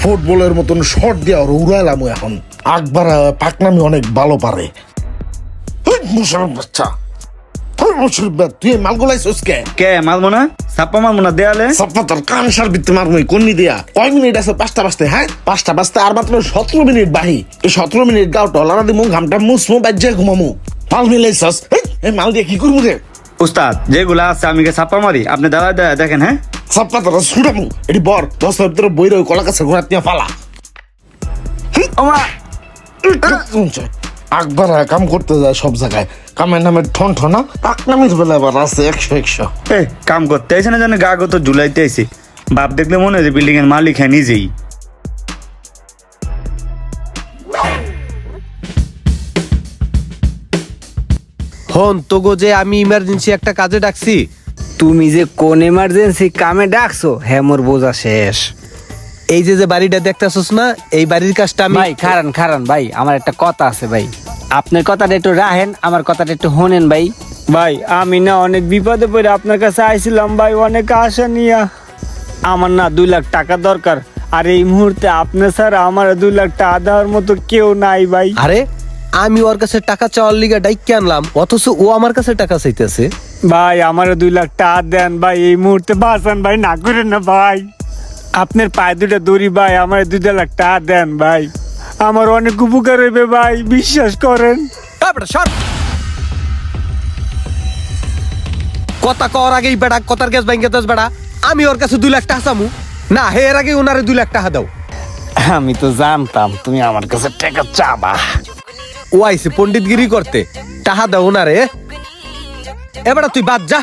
ফুটবলের মতন শট দিয়া উড়াইলাম এখন। আকবার পাকনামি অনেক ভালো পারে। বাচ্চা তুই মালগুলাইছিস কে মারবো না? সাপ্পা মারবো না দেয়ালে? সাপ্পা তোর কান সার বিত্তে মারমই কন্নি দিয়া। কয় মিনিট আছে? 5টা বাজতে। হ্যাঁ 5টা বাজতে আর মাত্র 17 মিনিট বাহি। এই 17 মিনিট গাও টলারা দিমু, ঘামটা মুসমু, বাজ্যে ঘুমামু। মাল মিলাইছস? এই মাল দিয়ে কি করবো রে? উস্তাদ যেগুলা আছে আমি সাপ্পা মারি, আপনি দাঁড়ায় দাঁড়ায় দেখেন। হ্যাঁ সাপ্পা তোরা ছুটামু। এটি বর 10 ভিতরে বই রই কলা কাছে ঘোরাত নিয়ে ফালা। আকবার কাম করতে যায় সব জায়গায়, কামের নামে ঠন ঠনা, পাকনামির বেলা আবার আছে 100। কাম করতে আইসে না জানে গা গত ঝুলাইতে আইসে। বাপ দেখলে মনে হয় যে বিল্ডিং এর মালিক হ্যাঁ নিজেই। হন তোগো যে আমি ইমার্জেন্সি একটা কাজে ডাকছি। তুমি যে কোন এমার্জেন্সি কামে ডাকছো হ্যাঁ মোর বোঝা শেষ। এই যে বাড়িটা দেখতেছস না, এই বাড়ির কাজটা আমি ভাই খারান ভাই, আমার একটা কথা আছে ভাই, আপনার কথাটা একটু রাখেন, আমার কথাটা একটু শোনেন ভাই। ভাই আমি না অনেক বিপদে পড়ে আপনার কাছে আইছিলাম ভাই, অনেক আশা নিয়া। আমার না 2 লাখ টাকা দরকার, আর এই মুহূর্তে আপনি স্যার আমার 2 লাখ টাকা দেওয়ার মতো কেউ নাই ভাই। আরে আমি ওর কাছে টাকা চাওয়ার লিগা ডাইকে আনলাম, অথচ ও আমার কাছে টাকা চাইতেছে। ভাই আমার 2 লাখ টাকা দেন ভাই, এই মুহূর্তে বাঁচান ভাই, না করেন না ভাই, আপনার পায়ে দুটা দড়ি ভাই, আমার 2 লাখ টাকা দেন ভাই, আমার অনেক উপকার হইবে ভাই, বিশ্বাস করেন। কথা কর আগেই বেড়া, কথার গ্যাস ভাঙ্গে দশ বেড়া। আমি ওর কাছে 2 লাখ টাকা চামু না, হে এর আগে ওনারে 2 লাখ টাকা দাও। আমি তো জানতাম তুমি আমার কাছে টাকা চাবা। ও আইছে পণ্ডিতগিরি করতে, টাকা দাও ওনারে। এবার তুই বাদ যা।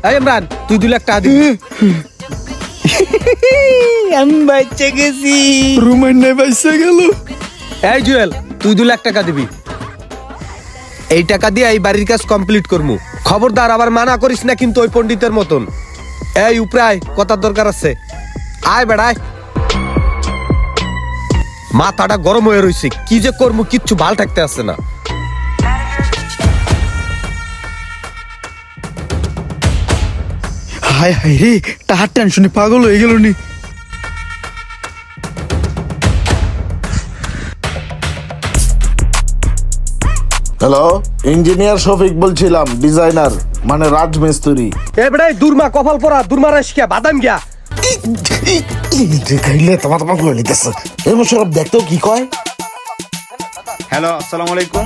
এই ইমরান তুই 2 লাখ টাকা দিবি। আমি বাচ্চা গেছি, রুমের নাই বাইসা গেল। এই জুয়েল তুই 2 লাখ টাকা দিবি। এই টাকা দিয়ে এই বাড়ির কাজ কমপ্লিট করমু। খবরদার আবার মানা করিস না কিন্তু ওই পণ্ডিতের মতন। এই উপরে আয়, কথার দরকার আছে। আয় বেড়ায়। মাথাটা গরম হয়ে রইছে, কি যে করমু কিচ্ছু ভাল থাকতে আসছে না। হায় হায় রে, টাহার টেনশনে পাগল হয়ে গেল নি। হ্যালো, ইঞ্জিনিয়ার শফিক বলছিলাম, ডিজাইনার মানে রাজমিস্ত্রি। এ বেড়াই দুর্মা কপাল পরা, দুর্মা রাশিয়া বাদাম গিয়া। খাইলে তোমার তোমার করে নিতেছে। এই মোশারফ দেখতেও কি কয়। হ্যালো আসসালামু আলাইকুম।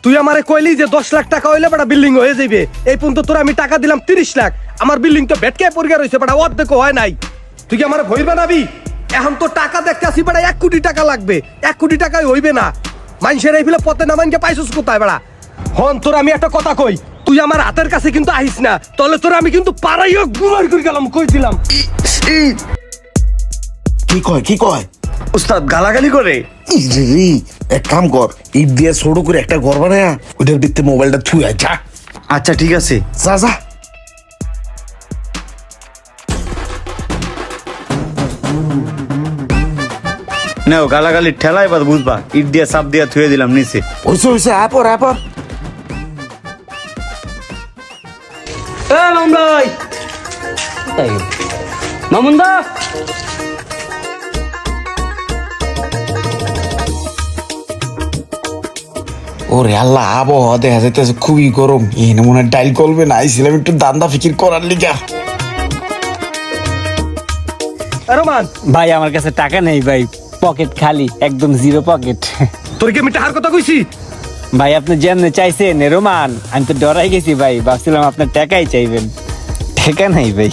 তুই আমারে কইলি যে 10 লাখ টাকা হইলে বেটা বিল্ডিং হয়ে যাবে। এই পর্যন্ত তোর আমি টাকা দিলাম 30 লাখ। আমার বিল্ডিং তো বেটকে পড়ে রইছে বেটা, অর্ধেক হয় নাই। তুই কি আমারে ভয় বানাবি? এখন তো টাকা দেখতে আসি বেটা, 1 কোটি টাকা লাগবে। 1 কোটি টাকায় হইবে না। মানুষের এই ফেলে পথে না মানকে পাইছস কোথায় বেটা? হন তোর আমি একটা কথা কই, তুই আমার হাতের কাছে কিন্তু আহিস না, তাহলে তোর আমি কিন্তু পাড়াইও গুমার করে গেলাম, কই দিলাম। কি কয়? উস্তাদ গালাগালি করে। এক কাম কর, ইট দিয়ে ছোট করে একটা ঘর বানায়া ওইটার ভিতরে মোবাইলটা থুই আয় যা। আচ্ছা ঠিক আছে। যা যা। নাও গালাগালি ঠেলা, এবার বুঝবা। ইট দিয়ে চাপ দিয়ে থুয়ে দিলাম নিচে। হইছে আপর। মামুন্দা ওরে আল্লাহ, আবহাওয়া দেখা যাইতেছে খুবই গরম। এই মনে হয় ডাইল করবে না, আইছিলাম একটু দান্দা ফিকির করার লিগা। রোমান ভাই আমার কাছে টাকা নেই ভাই, পকেট খালি, একদম জিরো পকেট। তোর কি আমি টাকার কথা কইছি? ভাই আপনি যেমনে চাইছেন রোমান, আমি তো ডরাই গেছি ভাই, ভাবছিলাম আপনার টাকাই চাইবেন, টাকা নাই ভাই।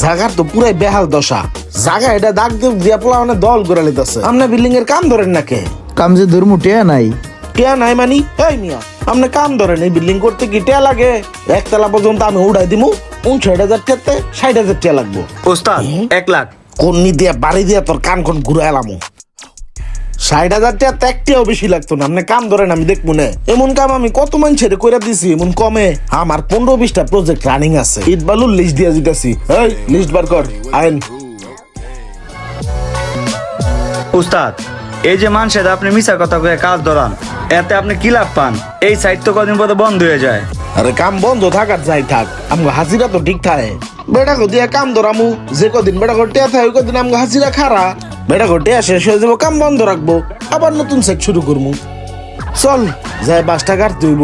জাগার তো পুরাই বেহাল দশা। জাগা এটা দাগ দিয়া পোলা মানে দল করে লিতেছে। আপনি বিল্ডিং এর কাম ধরেন না কে? কাম যে ধর্ম টিয়া নাই। টিয়া নাই মানি? এই মিয়া আপনি কাম ধরেন, এই বিল্ডিং করতে কি টিয়া লাগে? একতলা পর্যন্ত আমি উড়াই দিমু, 59,000 টাকাতে 60,000 টাকা লাগবো। উস্তাদ 1 লাখ। কন্নি দিয়া বাড়ি দিয়া তোর কান কোন ঘুরে এলামু। 60,000 টাকা তো একটিও বেশি লাগতো না। আপনি কাম ধরেন, আমি দেখবো না। এমন কাম আমি কত মানুষের কইরা দিছি, এমন কমে। আমার 15-20টা প্রজেক্ট রানিং আছে, ইট বালুর লিস্ট দিয়া দিতেছি। এই লিস্ট বার কর আইন। উস্তাদ এই যে মানুষের আপনি মিছা কথা কয়ে কাজ ধরান, এতে আপনি কি লাভ পান? এই সাইট তো কদিন পরে বন্ধ হয়ে যায়। আরে কাম বন্ধ থাকার যাই থাক, আমগো হাজিরা তো ঠিক থাকে। বেটা গো দিয়া কাম ধরামু, যে কদিন বেটা গো টেয়া থাকে ওই কদিন আমগো হাজিরা খারা। বেটা গো টেয়া শেষ হয়ে যাবো, কাম বন্ধ রাখবো, আবার নতুন সেক শুরু করবো। চল যাই 5 টাকার তুইব।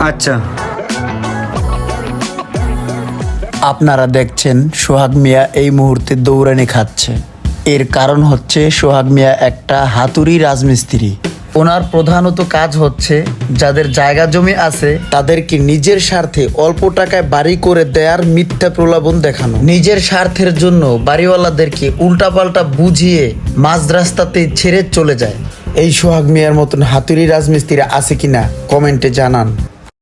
আচ্ছা। আপনারা দেখছেন সোহাগ মিয়া এই মুহূর্তে দৌড়ানি খাচ্ছে। এর কারণ হচ্ছে সোহাগ মিয়া একটা হাতুড়ি রাজমিস্ত্রি। ওনার প্রধানত কাজ হচ্ছে যাদের জায়গা জমি আছে তাদেরকে নিজের স্বার্থে অল্প টাকায় বাড়ি করে দেয়ার মিথ্যা প্রলোভন দেখানো। নিজের স্বার্থের জন্য বাড়িওয়ালাদেরকে উল্টাপাল্টা বুঝিয়ে মাঝ রাস্তাতে ছেড়ে চলে যায়। এই সোহাগ মিয়ার মতন হাতুড়ি রাজমিস্ত্রি আছে কিনা কমেন্টে জানান।